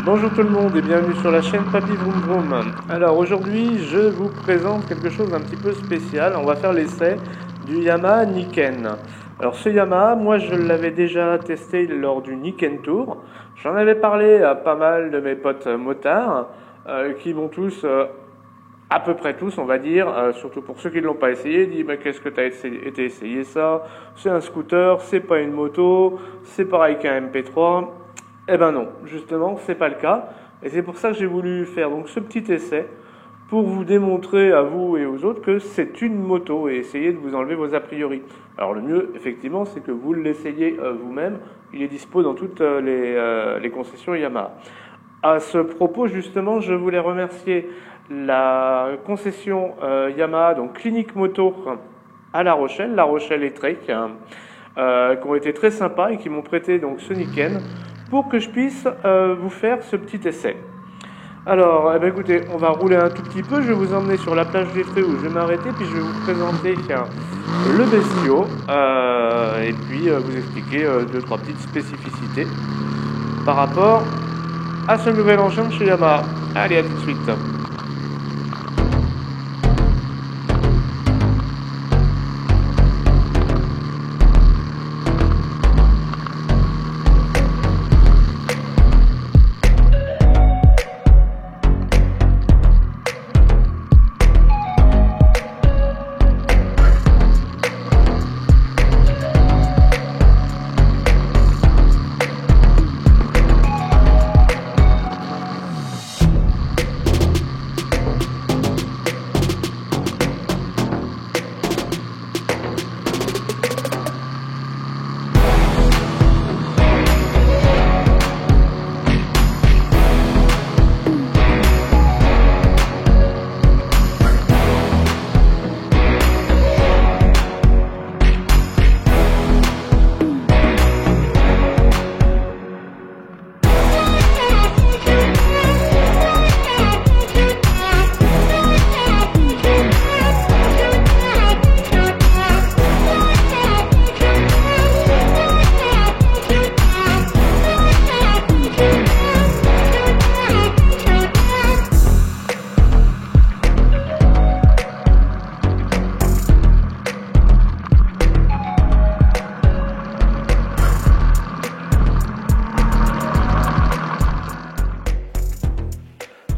Bonjour tout le monde et bienvenue sur la chaîne Papy Vroom Vroom. Alors aujourd'hui je vous présente quelque chose d'un petit peu spécial. On va faire l'essai du Yamaha Niken. Alors ce Yamaha, moi je l'avais déjà testé lors du Niken Tour. J'en avais parlé à pas mal de mes potes motards qui m'ont tous, à peu près tous on va dire, surtout pour ceux qui ne l'ont pas essayé, dit mais qu'est-ce que tu as été essayé ça? C'est un scooter, c'est pas une moto, c'est pareil qu'un MP3. Eh ben non, justement, c'est pas le cas. Et c'est pour ça que j'ai voulu faire donc ce petit essai pour vous démontrer à vous et aux autres que c'est une moto et essayer de vous enlever vos a priori. Alors le mieux, effectivement, c'est que vous l'essayez vous-même. Il est dispo dans toutes les concessions Yamaha. À ce propos, justement, je voulais remercier la concession Yamaha, donc Clinique Moto à La Rochelle et Trek, qui ont été très sympas et qui m'ont prêté donc ce Niken pour que je puisse vous faire ce petit essai. Alors, eh bien, écoutez, on va rouler un tout petit peu. Je vais vous emmener sur la plage des Traits où je vais m'arrêter, puis je vais vous présenter le bestiau et puis vous expliquer 2-3 petites spécificités par rapport à ce nouvel engin de chez Yamaha. Allez, à tout de suite.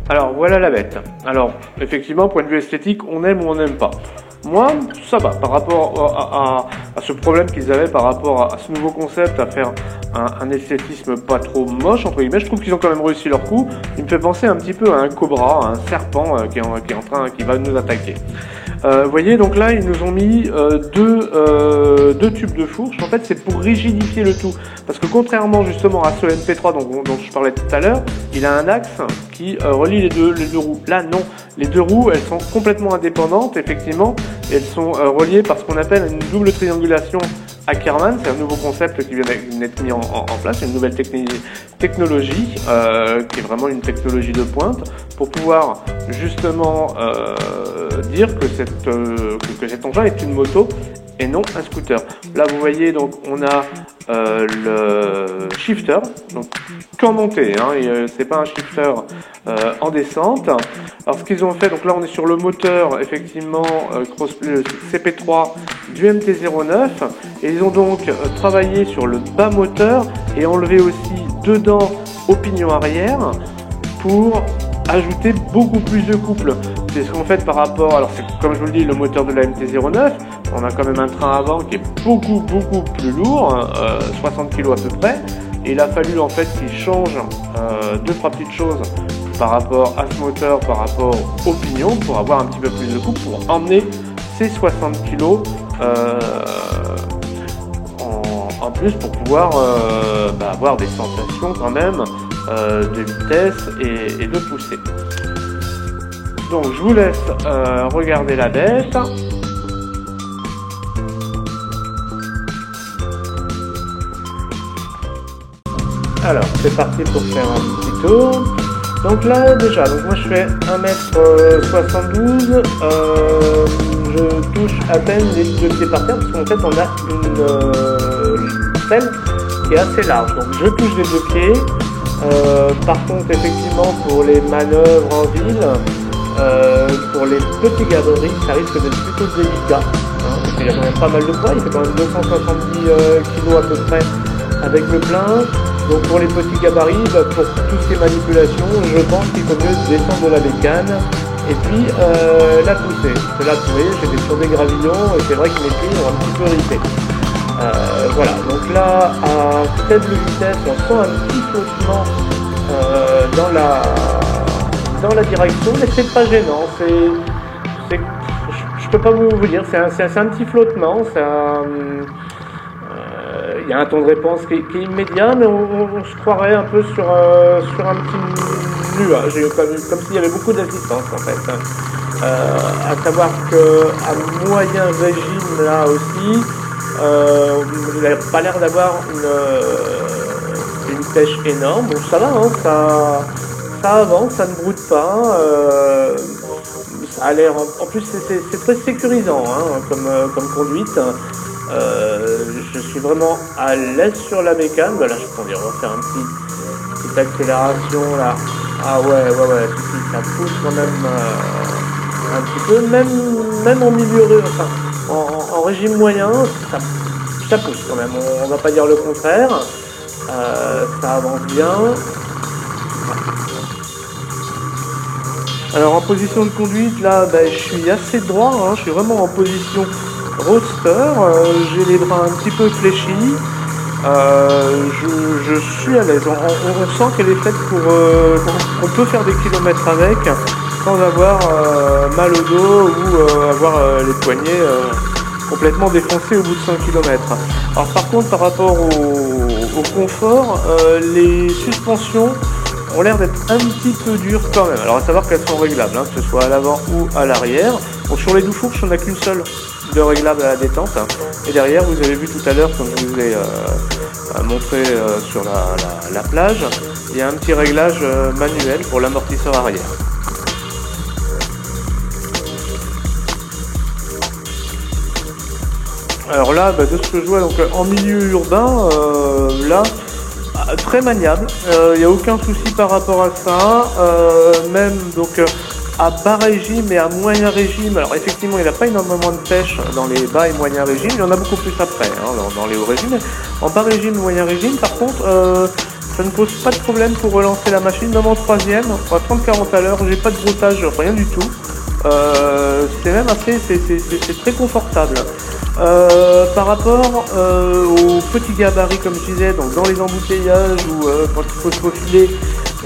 Alors voilà la bête. Alors effectivement, point de vue esthétique, on aime ou on n'aime pas. Moi, ça va par rapport à ce problème qu'ils avaient par rapport à ce nouveau concept, à faire un esthétisme pas trop moche entre guillemets. Je trouve qu'ils ont quand même réussi leur coup. Il me fait penser un petit peu à un cobra, à un serpent qui va nous attaquer. Vous voyez, donc là, ils nous ont mis deux tubes de fourche. En fait, c'est pour rigidifier le tout. Parce que contrairement justement à ce MP3 dont je parlais tout à l'heure, il a un axe qui relie les deux roues. Là, non. Les deux roues, elles sont complètement indépendantes, effectivement. Et elles sont reliées par ce qu'on appelle une double triangulation Ackermann. C'est un nouveau concept qui vient d'être mis en place, une nouvelle technologie qui est vraiment une technologie de pointe pour pouvoir justement dire que cet engin est une moto et non un scooter. Là vous voyez donc on a le shifter, donc qu'en montée, hein, c'est pas un shifter en descente. Alors ce qu'ils ont fait, donc là on est sur le moteur effectivement le CP3 du MT-09 et ils ont donc travaillé sur le bas moteur et enlevé aussi deux dents au pignon arrière pour ajouter beaucoup plus de couple. C'est ce qu'on fait par rapport, alors c'est comme je vous le dis, le moteur de la MT-09, on a quand même un train avant qui est beaucoup plus lourd, 60 kg à peu près, et il a fallu en fait qu'il change 2-3 petites choses par rapport à ce moteur, par rapport au pignon, pour avoir un petit peu plus de couple, pour emmener ces 60 kg en plus pour pouvoir avoir des sensations quand même de vitesse et de poussée. Donc je vous laisse regarder la bête. Alors, c'est parti pour faire un petit tour. Donc là, déjà, donc moi je fais 1m72, je touche à peine les deux pieds par terre, parce qu'en fait on a une selle qui est assez large. Donc je touche les deux pieds. Par contre, effectivement, pour les manœuvres en ville, pour les petits gabarits, ça risque d'être plutôt délicat. Hein, parce qu'il y a quand même pas mal de poids, il fait quand même 270 kg à peu près avec le plein. Donc pour les petits gabarits, pour toutes ces manipulations, je pense qu'il faut mieux descendre de la bécane et puis la pousser. Parce que là, vous voyez, j'étais sur des gravillons et c'est vrai que mes pieds ont un petit peu ripé. Voilà, donc là, à faible vitesse, on sent un petit flottement dans la direction, mais c'est pas gênant. Je peux pas vous dire, c'est un petit flottement, il y a un temps de réponse qui est immédiat, mais on se croirait un peu sur un petit nuage, comme s'il y avait beaucoup d'assistance en fait. À savoir qu'à moyen régime là aussi, il n'a pas l'air d'avoir une pêche énorme, donc ça va, hein, ça avance, ça ne broute pas. Ça a l'air, en plus c'est très sécurisant hein, comme conduite. Je suis vraiment à l'aise sur la bécane. Bah là, on va faire une petite accélération là. Ah ouais, ça pousse quand même un petit peu, même en milieu, enfin, en régime moyen, ça pousse quand même. On va pas dire le contraire. Ça avance bien. Alors en position de conduite, là, je suis assez droit. Hein, je suis vraiment en position roadster, j'ai les bras un petit peu fléchis, je suis à l'aise, on sent qu'elle est faite pour qu'on peut faire des kilomètres avec sans avoir mal au dos ou avoir les poignets complètement défoncés au bout de 100 km. Alors par contre par rapport au confort, les suspensions ont l'air d'être un petit peu dures quand même. Alors à savoir qu'elles sont réglables, hein, que ce soit à l'avant ou à l'arrière. Bon, sur les deux fourches, on n'a qu'une seule de réglable à la détente. Et derrière, vous avez vu tout à l'heure, comme je vous ai montré sur la plage, il y a un petit réglage manuel pour l'amortisseur arrière. Alors là, de ce que je vois, donc en milieu urbain, là, très maniable. Il n'y a aucun souci par rapport à ça. Même donc à bas régime et à moyen régime. Alors effectivement, il n'a pas énormément de pêche dans les bas et moyens régimes. Il y en a beaucoup plus après, hein, dans les hauts régimes. En bas régime, moyen régime, par contre, ça ne pose pas de problème pour relancer la machine. Même en troisième, à 30-40 à l'heure, j'ai pas de broutage, rien du tout. C'est même assez, c'est très confortable. Par rapport aux petits gabarits, comme je disais, donc dans les embouteillages ou quand il faut se faufiler,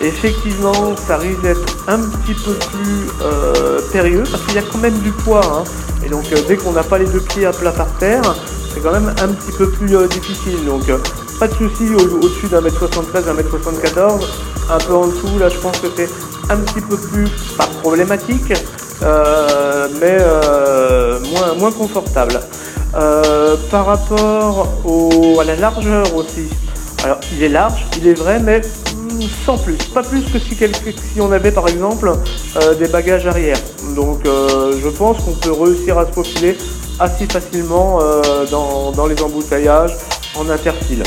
effectivement, ça risque d'être un petit peu plus périlleux parce qu'il y a quand même du poids. Hein. Et donc, dès qu'on n'a pas les deux pieds à plat par terre, c'est quand même un petit peu plus difficile. Donc, pas de souci au-dessus d'1m73, 1m74. Un peu en dessous, là, je pense que c'est un petit peu plus, pas problématique, mais moins confortable. Par rapport à la largeur aussi, alors il est large, il est vrai, mais sans plus, pas plus que si on avait par exemple des bagages arrière. Donc je pense qu'on peut réussir à se faufiler assez facilement dans les embouteillages en interfile.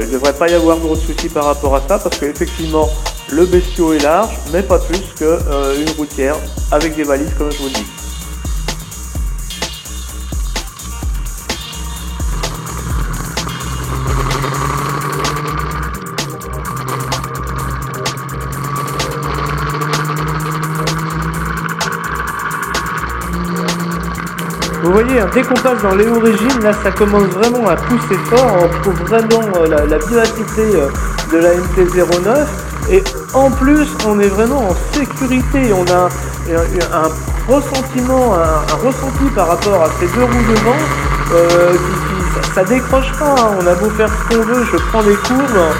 Il ne devrait pas y avoir de gros soucis par rapport à ça parce qu'effectivement le bestiau est large, mais pas plus qu'une routière avec des valises comme je vous dis. Vous voyez, dès qu'on passe dans les hauts régimes, là ça commence vraiment à pousser fort, on retrouve vraiment la vivacité de la MT-09 et en plus on est vraiment en sécurité, on a un ressentiment, un ressenti par rapport à ces deux roues devant, ça décroche pas, hein. On a beau faire ce qu'on veut, je prends des courbes,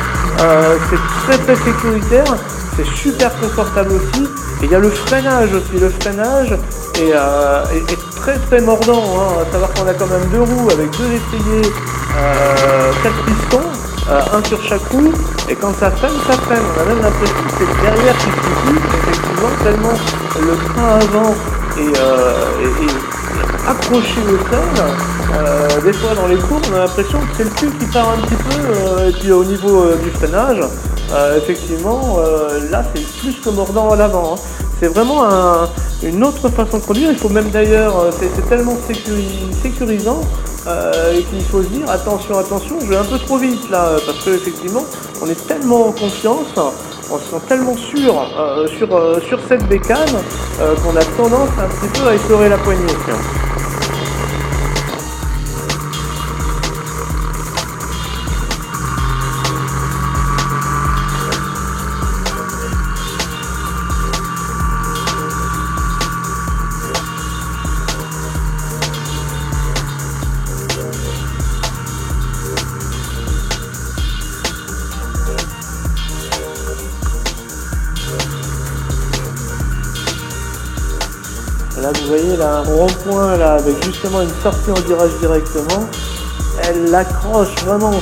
c'est très sécuritaire, c'est super confortable aussi, et il y a le freinage aussi, le freinage est très mordant, hein. À savoir qu'on a quand même deux roues avec deux étriers, 4 pistons, un sur chaque roue, et quand ça freine, ça freine. On a même l'impression que c'est derrière qui se pousse, effectivement, tellement le frein avant est accroché au sol. Des fois dans les cours, on a l'impression que c'est le cul qui part un petit peu, et puis au niveau du freinage, effectivement, là c'est plus que mordant à l'avant. Hein. C'est vraiment une autre façon de conduire. Il faut même d'ailleurs, c'est tellement sécurisant qu'il faut se dire attention, attention, je vais un peu trop vite là, parce que effectivement, on est tellement en confiance, on se sent tellement sûr sur cette bécane qu'on a tendance un petit peu à effleurer la poignée. Tiens. Là vous voyez là un rond-point là avec justement une sortie en virage directement, elle l'accroche vraiment, on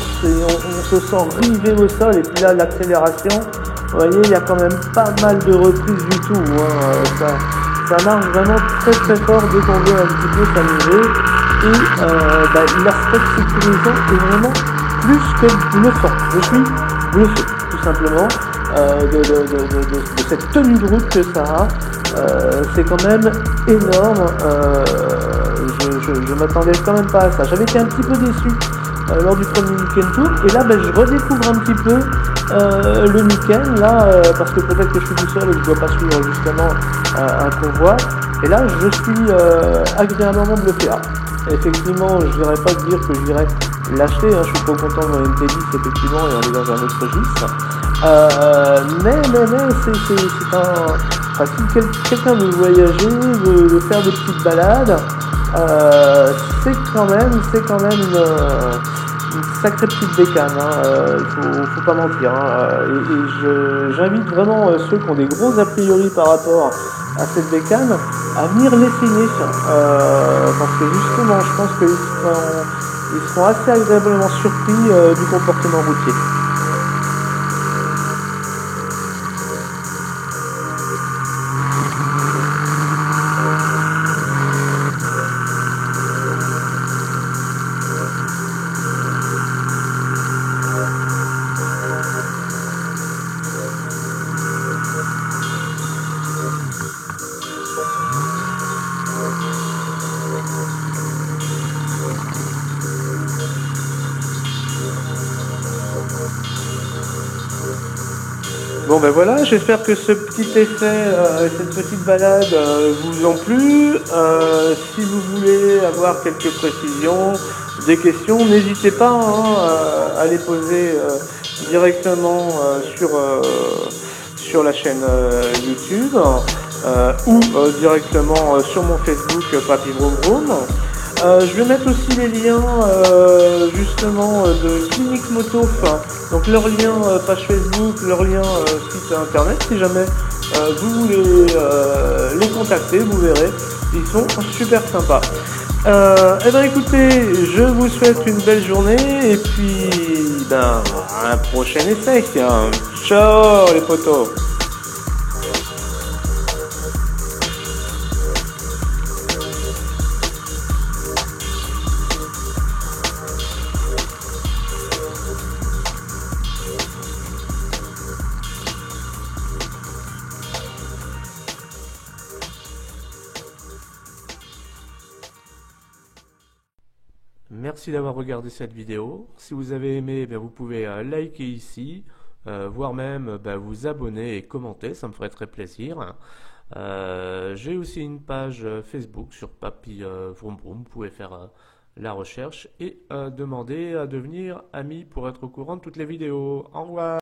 se sent rivé au sol, et puis là l'accélération, vous voyez il y a quand même pas mal de reprises du tout, hein. Ça marche vraiment très très fort dès qu'on veut un petit peu s'amuser, et l'aspect sécurisant est vraiment plus que bluffant. Je suis bluffé tout simplement de cette tenue de route que ça a. C'est quand même énorme, je m'attendais quand même pas à ça, j'avais été un petit peu déçu lors du premier week-end tour, et là je redécouvre un petit peu le week-end là, parce que peut-être que je suis tout seul et que je dois pas suivre justement un convoi, et là je suis agréablement bluffé. Effectivement, je n'irais pas dire que j'irais l'acheter, hein, je suis trop content de mon MT10 effectivement, et on est dans un autre registre, mais c'est un... Enfin, si quelqu'un veut voyager, veut faire des petites balades, c'est quand même une sacrée petite bécane, hein, faut pas mentir. Hein, et j'invite vraiment ceux qui ont des gros a priori par rapport à cette bécane à venir l'essayer, parce que justement, je pense qu'ils seront assez agréablement surpris du comportement routier. Bon ben voilà, j'espère que ce petit essai, cette petite balade vous ont plu. Si vous voulez avoir quelques précisions, des questions, n'hésitez pas à les poser directement sur la chaîne YouTube ou directement sur mon Facebook Papy Vroom Vroom. Je vais mettre aussi les liens justement de Clinique Moto, donc leur lien page Facebook, leur lien site internet, si jamais vous voulez les contacter, vous verrez, ils sont super sympas. Eh ben écoutez, je vous souhaite une belle journée et puis un prochain essai. Ciao les potos. Merci d'avoir regardé cette vidéo. Si vous avez aimé, vous pouvez liker ici, voire même vous abonner et commenter, ça me ferait très plaisir. J'ai aussi une page Facebook sur Papy Vroom Vroom, vous pouvez faire la recherche et demander à devenir ami pour être au courant de toutes les vidéos. Au revoir.